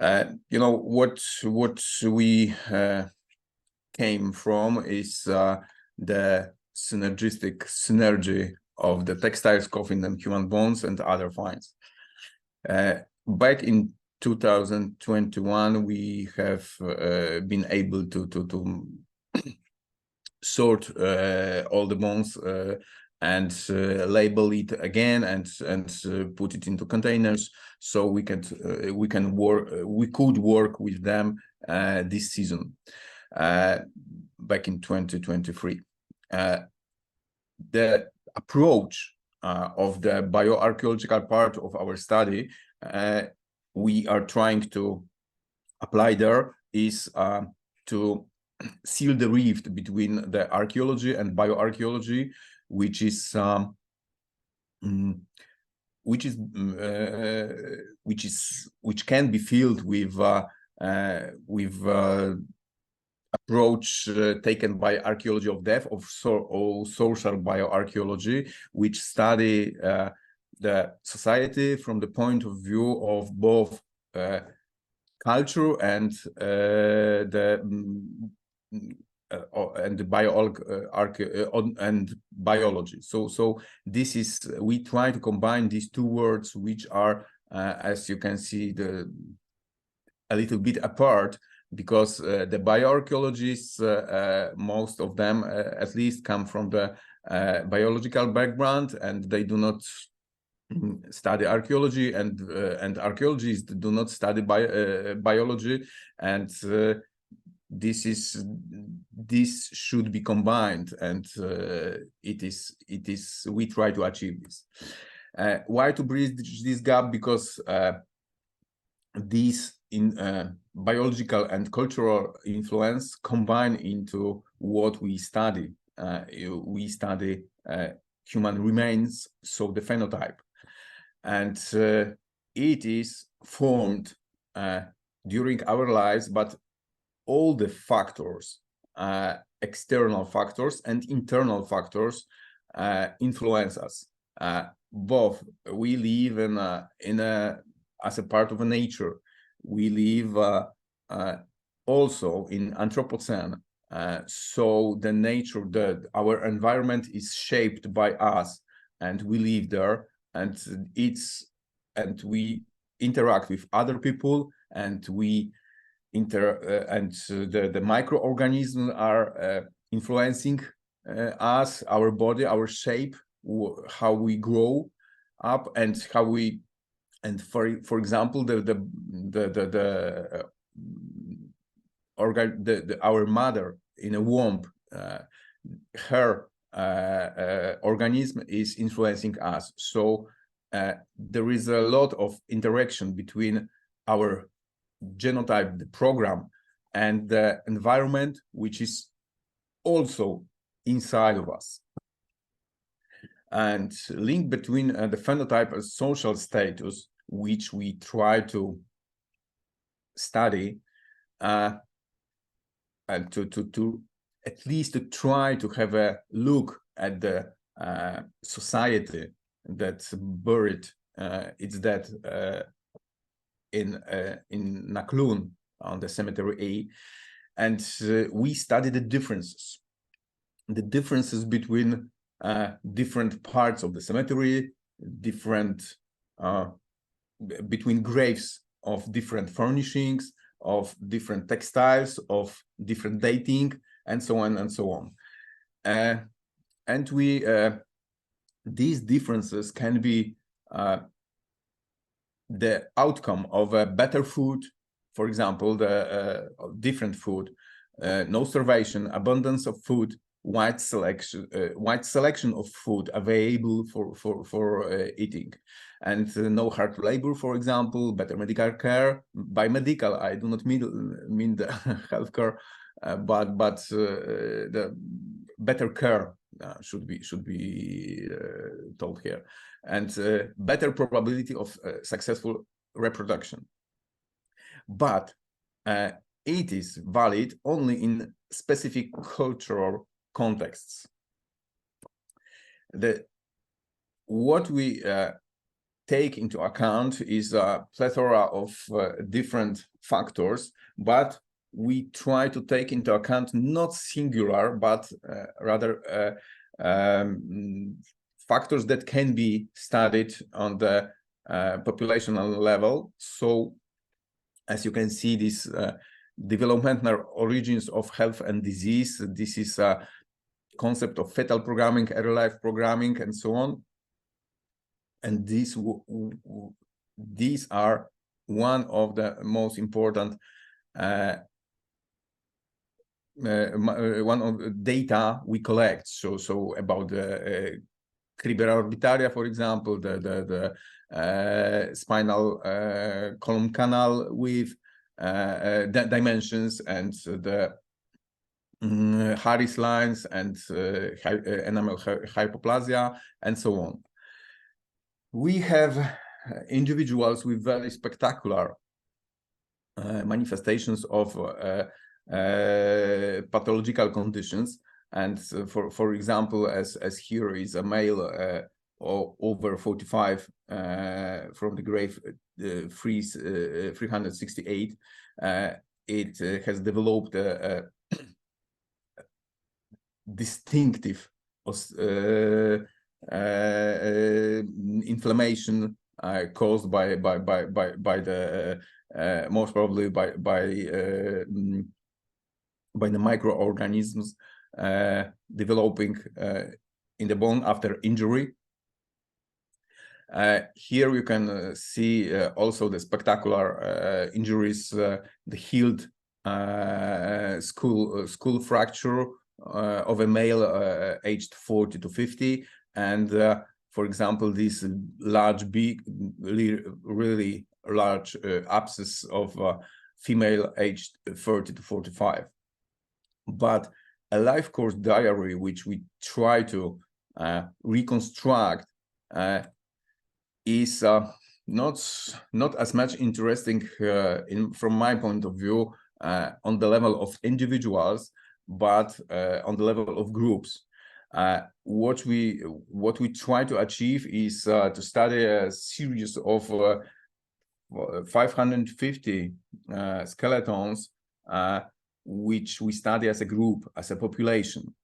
You know, what we came from is the synergy of the textiles, coffin, and human bones and other finds. Back in 2021, we have been able to sort all the bones and label it again and put it into containers, so we could work with them this season, back in 2023. The approach of the bioarchaeological part of our study we are trying to apply there is to seal the rift between the archaeology and bioarchaeology, which can be filled with approach taken by archaeology of death or social bioarchaeology, which study the society from the point of view of both culture and the biology. So this is, we try to combine these two words, which are as you can see a little bit apart, because the bioarchaeologists, most of them at least, come from the biological background, and they do not study archaeology, and archaeologists do not study biology, and this should be combined, and we try to achieve this. Why to bridge this gap? Because these biological and cultural influence combine into what we study. We study human remains, so the phenotype, and it is formed during our lives, but all the factors, external factors and internal factors, influence us. Both we live as a part of a nature. We live also in Anthropocene, so the nature, our environment is shaped by us, and we live there, and we interact with other people, and the microorganisms are influencing us, our body, our shape, how we grow up, and how we, and for example, our mother in a womb, her organism is influencing us. So there is a lot of interaction between our genotype, the program, and the environment, which is also inside of us. And link between the phenotype and social status, which we try to study, and to at least to try to have a look at the society that's buried it's that in Naqlun, on the cemetery A, and we study the differences between different parts of the cemetery, between graves of different furnishings, of different textiles, of different dating, and so on and so on. And we these differences can be the outcome of a better food, for example, the different food, no starvation, abundance of food, wide selection of food available for eating, and no hard labor, for example, better medical care. By medical, I do not mean the healthcare, but the better care should be told here, and better probability of successful reproduction. But it is valid only in specific cultural contexts. What we take into account is a plethora of different factors, but we try to take into account not singular, but rather factors that can be studied on the populational level. So, as you can see, this developmental origins of health and disease, this is a concept of fetal programming, early life programming, and so on. And these are one of the most important one of the data we collect. So about the cribera orbitaria, for example, the spinal column canal with dimensions, and the Harris lines, and enamel hypoplasia, and so on. We have individuals with very spectacular manifestations of pathological conditions, and for example, as here is a male over 45 from the grave 368. It has developed a distinctive inflammation caused by the most probably by the microorganisms developing in the bone after injury. Here you can see also the spectacular injuries, the healed skull fracture of a male aged 40 to 50, and for example, this large, really large abscess of female aged 30 to 45. But a life course diary, which we try to reconstruct, is not as much interesting from my point of view on the level of individuals, but on the level of groups. What we try to achieve is to study a series of 550 skeletons, which we study as a group, as a population.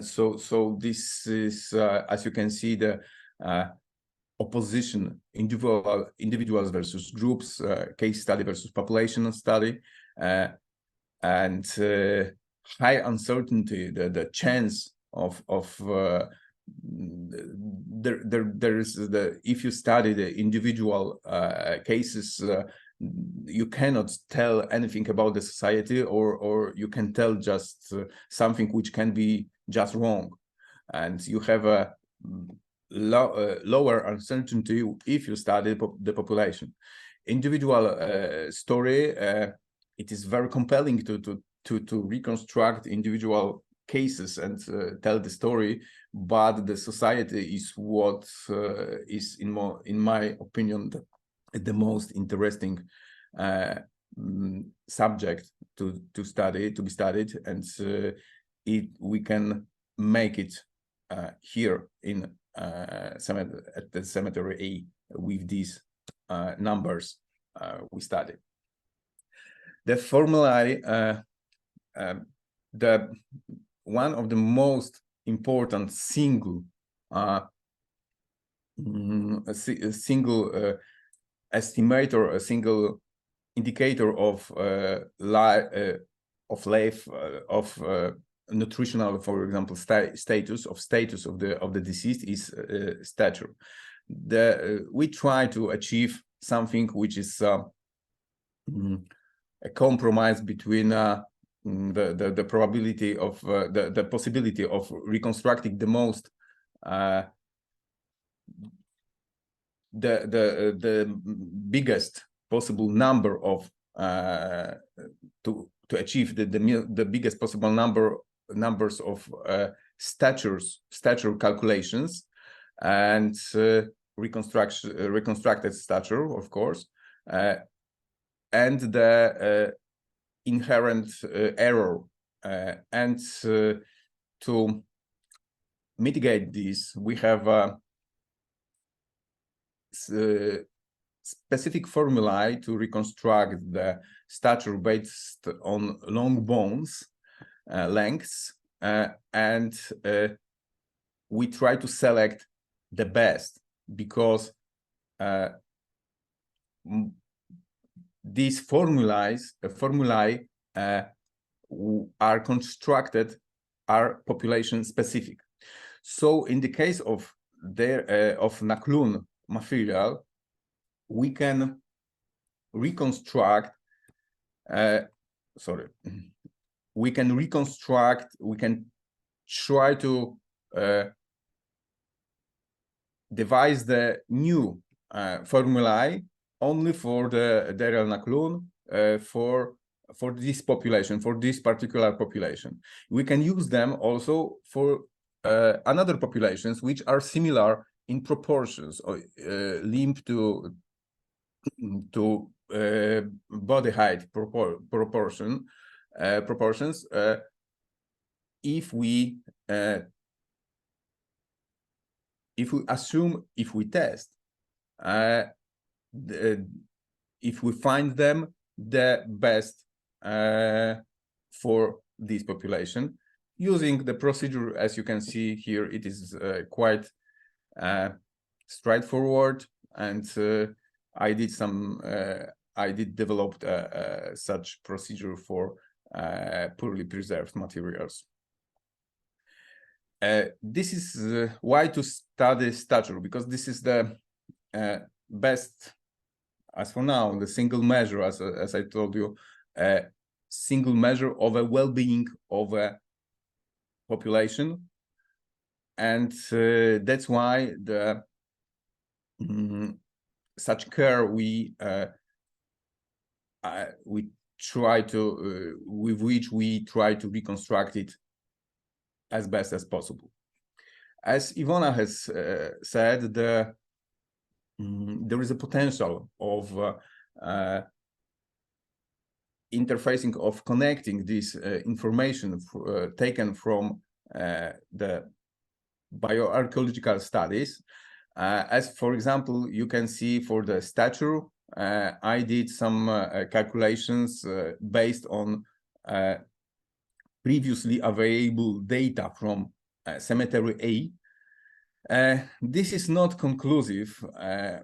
So this is, as you can see, the opposition, individuals versus groups, case study versus population study, and high uncertainty, the chance of there is the, if you study the individual cases, you cannot tell anything about the society, or you can tell just something which can be just wrong, and you have a lower uncertainty if you study the population. Individual story, it is very compelling to reconstruct individual cases and tell the story, but the society is what is in my opinion the most interesting subject to be studied, and we can make it here in at the cemetery A with these numbers we studied. The formulae, the one of the most important single estimator, a single indicator of life, of nutritional, for example, status of the deceased is stature. We try to achieve something which is a compromise between the probability of the possibility of reconstructing the most the biggest possible number of to achieve the biggest possible numbers of stature calculations, and reconstructed stature, of course, and the inherent error, and to mitigate this, we have specific formulae to reconstruct the stature based on long bones lengths, and we try to select the best, because these formulae are constructed, are population specific. So in the case of Naqlun material, we can reconstruct we can try to devise the new formulae only for the Jebel el Naqlun, for this population, for this particular population. We can use them also for another populations which are similar in proportions, or limb to body height proportions. If we assume, if we test, if we find them the best for this population, using the procedure, as you can see here, it is quite straightforward, and I did develop such procedure for poorly preserved materials. This is why to study stature, because this is the best, as for now, the single measure, as I told you, single measure of a well-being of a population, and that's why the such care we try to with which we try to reconstruct it as best as possible. As Iwona has said, there is a potential of interfacing, of connecting this information taken from the bioarchaeological studies. As for example, you can see for the stature, I did some calculations based on previously available data from cemetery A. This is not conclusive,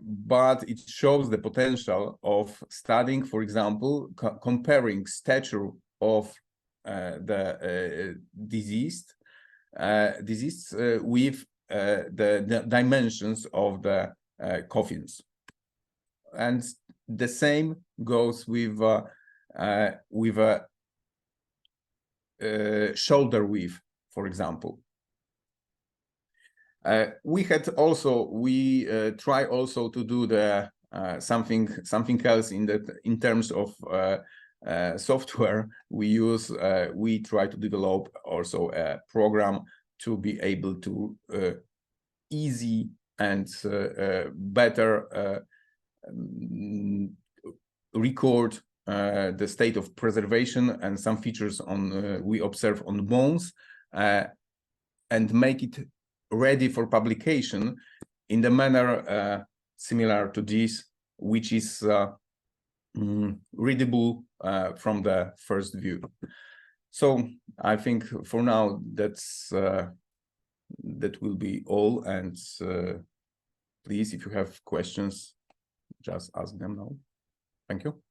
but it shows the potential of studying, for example, comparing stature of the deceased with the dimensions of the coffins, and the same goes with a shoulder width, for example. We try also to do the something else in terms of software we use. We try to develop also a program to be able to easy and better record the state of preservation and some features on we observe on bones, and make it ready for publication in the manner similar to this, which is readable from the first view. So I think for now that will be all, and please, if you have questions, just ask them now. Thank you.